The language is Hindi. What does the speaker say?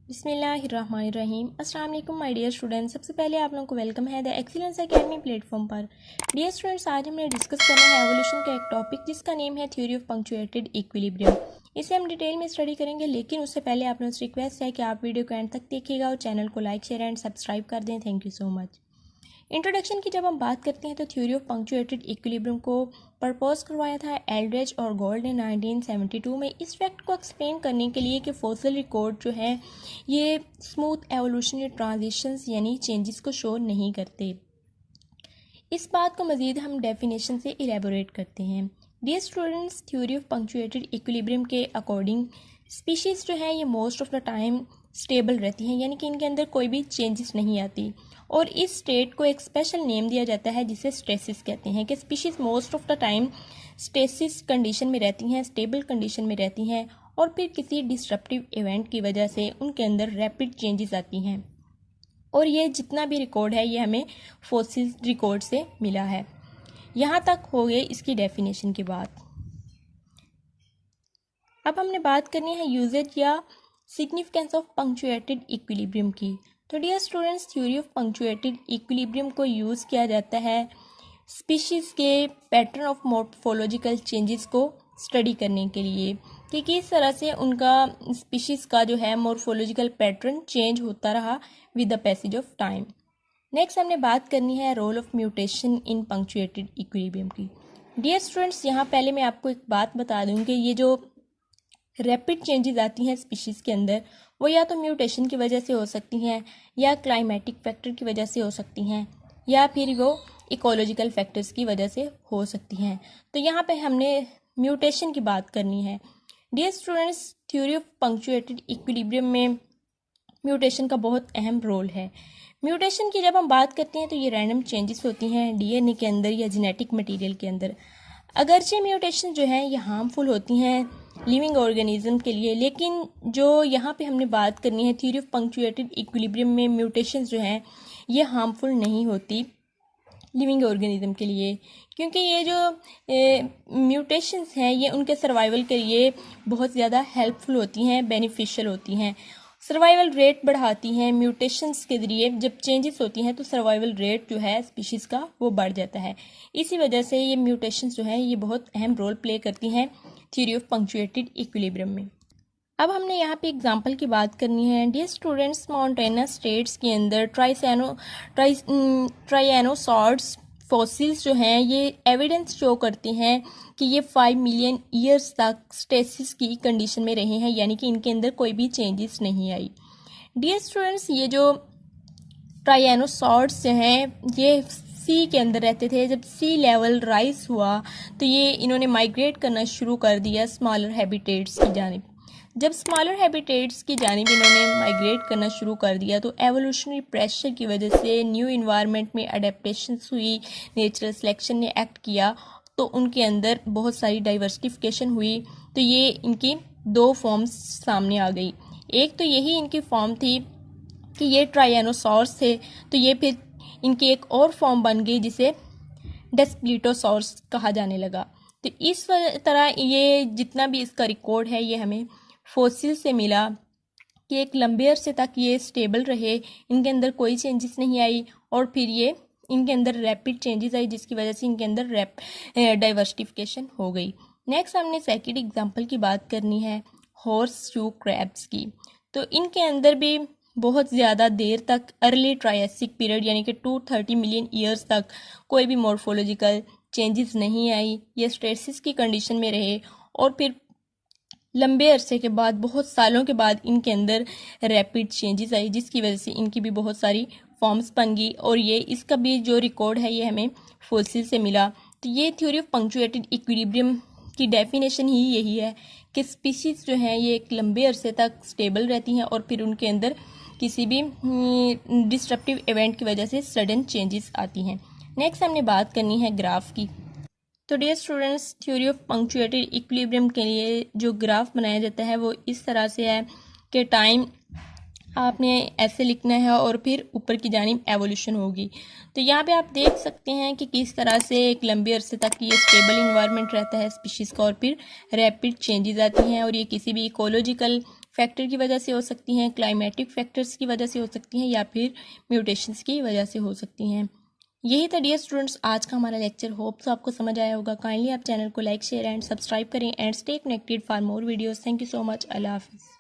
बिस्मिल्लाहिर्रहमानिर्रहीम। अस्सलाम वालेकुम माय डियर स्टूडेंट्स। सबसे पहले आप लोगों को वेलकम है द एक्सीलेंस एकेडमी प्लेटफॉर्म पर। डियर स्टूडेंट्स, आज हमने डिस्कस करना है एवोल्यूशन का एक टॉपिक जिसका नेम है थ्योरी ऑफ पंक्चुएटेड इक्विलिब्रियम। इसे हम डिटेल में स्टडी करेंगे, लेकिन उससे पहले आप लोगों से रिक्वेस्ट है कि आप वीडियो को एंड तक देखिएगा और चैनल को लाइक शेयर एंड सब्सक्राइब कर दें। Thank you so much. Introduction की जब हम बात करते हैं तो थ्योरी ऑफ पंक्चुएटेड इक्विलिब्रियम को प्रपोज करवाया था एल्ड्रेज और गोल्ड ने 1972 में। इस फैक्ट को एक्सप्लेन करने के लिए कि फॉसिल रिकॉर्ड जो है ये स्मूथ एवोल्यूशनरी ट्रांजिशंस यानी चेंजेस को शो नहीं करते। इस बात को मज़ीद हम डेफिनेशन से इलेबोरेट करते हैं। Dear students, theory of punctuated equilibrium के अकॉर्डिंग स्पीशीज़ जो है ये most of the time stable रहती हैं, यानी कि इनके अंदर कोई भी चेंजेस नहीं आती, और इस स्टेट को एक स्पेशल नेम दिया जाता है जिसे स्टेसिस कहते हैं। कि species most of the time stasis condition में रहती हैं, स्टेबल कंडीशन में रहती हैं, और फिर किसी डिस्ट्रप्टिव इवेंट की वजह से उनके अंदर रैपिड चेंजेस आती हैं। और ये जितना भी रिकॉर्ड है ये हमें फॉसिल रिकॉर्ड से मिला है। यहाँ तक हो गई इसकी डेफिनेशन की बात। अब हमने बात करनी है यूजेज या सिग्निफिकेंस ऑफ पंक्चुएटेड इक्विलिब्रियम की। तो dear students, theory of punctuated equilibrium को यूज़ किया जाता है स्पीशीज़ के पैटर्न ऑफ मॉर्फोलॉजिकल चेंजेस को स्टडी करने के लिए कि किस तरह से उनका स्पीशीज़ का जो है मॉर्फोलॉजिकल पैटर्न चेंज होता रहा with the passage of time. Next हमने बात करनी है role of mutation in punctuated equilibrium की। डियर स्टूडेंट्स, यहाँ पहले मैं आपको एक बात बता दूँ कि ये जो रैपिड चेंजेस आती हैं स्पीशीज़ के अंदर वो या तो म्यूटेशन की वजह से हो सकती हैं, या क्लाइमेटिक फैक्टर की वजह से हो सकती हैं, या फिर वो इकोलॉजिकल फैक्टर्स की वजह से हो सकती हैं। तो यहाँ पे हमने म्यूटेशन की बात करनी है। Dear students, theory of punctuated equilibrium में म्यूटेशन का बहुत अहम रोल है। म्यूटेशन की जब हम बात करते हैं तो ये रैंडम चेंजेस होती हैं डीएनए के अंदर या जेनेटिक मटेरियल के अंदर। अगरचे म्यूटेशन जो है ये हार्मफुल होती हैं लिविंग ऑर्गेनिज्म के लिए, लेकिन जो यहाँ पे हमने बात करनी है थ्योरी ऑफ पंक्चुएटेड इक्विलिब्रियम में म्यूटेशंस जो हैं ये हार्मफुल नहीं होती लिविंग ऑर्गेनिज्म के लिए, क्योंकि ये जो म्यूटेशंस हैं ये उनके सर्वाइवल के लिए बहुत ज़्यादा हेल्पफुल होती हैं, बेनिफिशियल होती हैं, सर्वाइवल रेट बढ़ाती हैं। म्यूटेशंस के ज़रिए जब चेंजेस होती हैं तो सर्वाइवल रेट जो है स्पीशीज़ का वो बढ़ जाता है। इसी वजह से ये म्यूटेशंस जो है ये बहुत अहम रोल प्ले करती हैं थ्योरी ऑफ पंक्चुएटेड इक्विलिब्रियम में। अब हमने यहाँ पे एग्जांपल की बात करनी है। डियर स्टूडेंट्स, माउंटेनस स्टेट्स के अंदर ट्राइएनोसॉर्ड्स फॉसिल्स जो हैं ये एविडेंस शो करते हैं कि ये 5 मिलियन ईयर्स तक स्टेसिस की कंडीशन में रहे हैं, यानी कि इनके अंदर कोई भी चेंजेस नहीं आई। डियर स्टूडेंट्स, ये जो ट्राइएनोसॉर्ड्स जो हैं ये सी के अंदर रहते थे। जब सी लेवल राइज हुआ तो ये इन्होंने माइग्रेट करना शुरू कर दिया स्मॉलर हैबिटेट्स की जानिब। जब स्मॉलर हैबिटेट्स की जानिब इन्होंने माइग्रेट करना शुरू कर दिया तो एवोल्यूशनरी प्रेशर की वजह से न्यू इन्वायरमेंट में अडेप्टेशंस हुई, नेचुरल सिलेक्शन ने एक्ट किया, तो उनके अंदर बहुत सारी डाइवर्सिफिकेशन हुई। तो ये इनकी 2 फॉर्म्स सामने आ गई। एक तो यही इनकी फॉर्म थी कि ये ट्राइएनोसॉर्स थे, तो ये फिर इनकी एक और फॉर्म बन गई जिसे डेस्प्लिटोसॉर्स कहा जाने लगा। तो इस तरह ये जितना भी इसका रिकॉर्ड है ये हमें फॉसिल से मिला कि एक लंबे अरसे तक ये स्टेबल रहे, इनके अंदर कोई चेंजेस नहीं आई, और फिर ये इनके अंदर रैपिड चेंजेस आई जिसकी वजह से इनके अंदर डाइवर्सिफिकेशन हो गई। नेक्स्ट हमने सेकंड एग्जांपल की बात करनी है हॉर्स शू क्रैब्स की। तो इनके अंदर भी बहुत ज़्यादा देर तक अर्ली ट्रायसिक पीरियड यानी कि 230 मिलियन ईयर्स तक कोई भी मॉर्फोलॉजिकल चेंजेस नहीं आई, ये स्टेसिस की कंडीशन में रहे, और फिर लंबे अरसे के बाद बहुत सालों के बाद इनके अंदर रैपिड चेंजेस आई जिसकी वजह से इनकी भी बहुत सारी फॉर्म्स बन गई, और ये इसका भी जो रिकॉर्ड है ये हमें फॉसिल से मिला। तो ये थ्योरी ऑफ पंक्चुएटेड इक्विलिब्रियम की डेफिनेशन ही यही है कि स्पीशीज़ जो हैं ये एक लंबे अरसे तक स्टेबल रहती हैं और फिर उनके अंदर किसी भी डिस्ट्रप्टिव इवेंट की वजह से सडन चेंजेस आती हैं। नेक्स्ट हमने बात करनी है ग्राफ की। तो dear students, theory of punctuated equilibrium के लिए जो ग्राफ बनाया जाता है वो इस तरह से है कि टाइम आपने ऐसे लिखना है और फिर ऊपर की जानिब एवोल्यूशन होगी। तो यहाँ पे आप देख सकते हैं कि किस तरह से एक लंबे अरसे तक ये स्टेबल इन्वायरमेंट रहता है स्पीशीज़ का, और फिर रैपिड चेंजेस आती हैं, और ये किसी भी इकोलॉजिकल फैक्टर की वजह से हो सकती हैं, क्लाइमेटिक फैक्टर्स की वजह से हो सकती हैं, या फिर म्यूटेशंस की वजह से हो सकती हैं। यही था डियर स्टूडेंट्स आज का हमारा लेक्चर। होप सो आपको समझ आया होगा। काइंडली आप चैनल को लाइक शेयर एंड सब्सक्राइब करें and stay connected for more videos. Thank you so much. Allah हाफिज़।